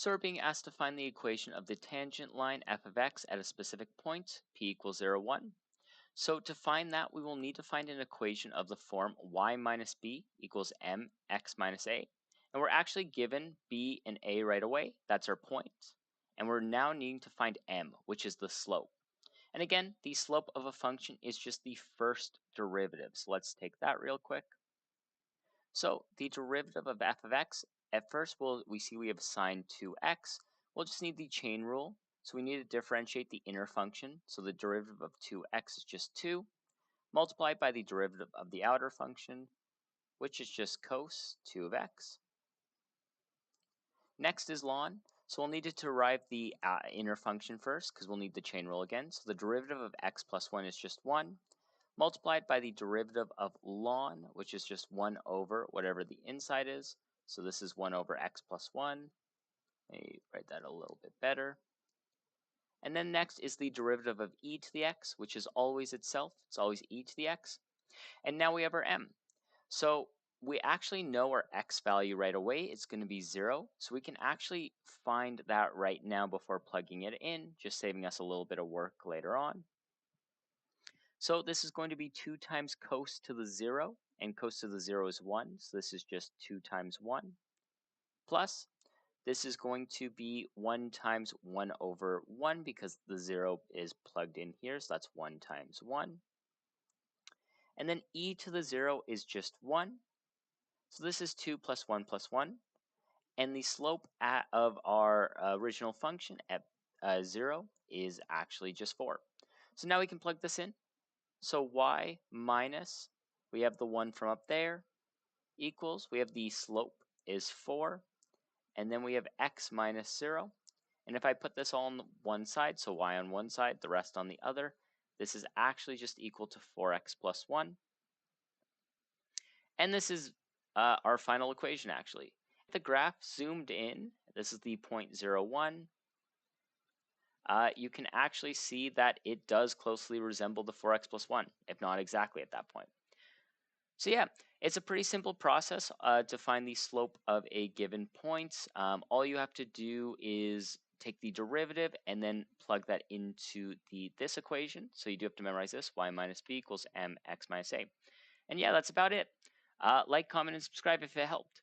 So we're being asked to find the equation of the tangent line f of x at a specific point, p equals 0, 1. So to find that, we will need to find an equation of the form y minus b equals mx minus a. And we're actually given b and a right away. That's our point. And we're now needing to find m, which is the slope. And again, the slope of a function is just the first derivative. So let's take that real quick. So the derivative of f of x, at first we see we have assigned to x. We'll just need the chain rule. So we need to differentiate the inner function. So the derivative of 2x is just 2, multiplied by the derivative of the outer function, which is just cos 2 of x. Next is ln. So we'll need to derive the inner function first, because we'll need the chain rule again. So the derivative of x plus 1 is just 1, multiplied by the derivative of ln, which is just 1 over whatever the inside is. So this is 1 over x plus 1. Let me write that a little bit better. And then next is the derivative of e to the x, which is always itself. It's always e to the x. And now we have our m. So we actually know our x value right away. It's going to be 0. So we can actually find that right now before plugging it in, just saving us a little bit of work later on. So this is going to be 2 times cos to the 0, and cos to the 0 is 1, so this is just 2 times 1, plus this is going to be 1 times 1 over 1 because the 0 is plugged in here, so that's 1 times 1. And then e to the 0 is just 1, so this is 2 plus 1 plus 1. And the slope of our original function at 0 is actually just 4. So now we can plug this in. So y minus, we have the 1 from up there, equals, we have the slope is 4, and then we have x minus 0. And if I put this all on one side, so y on one side, the rest on the other, this is actually just equal to 4x plus 1. And this is our final equation, actually. The graph zoomed in, this is the point 0, 1. You can actually see that it does closely resemble the 4x plus 1, if not exactly at that point. So yeah, it's a pretty simple process to find the slope of a given point. All you have to do is take the derivative and then plug that into this equation. So you do have to memorize this, y minus b equals mx minus a. And yeah, that's about it. Like, comment, and subscribe if it helped.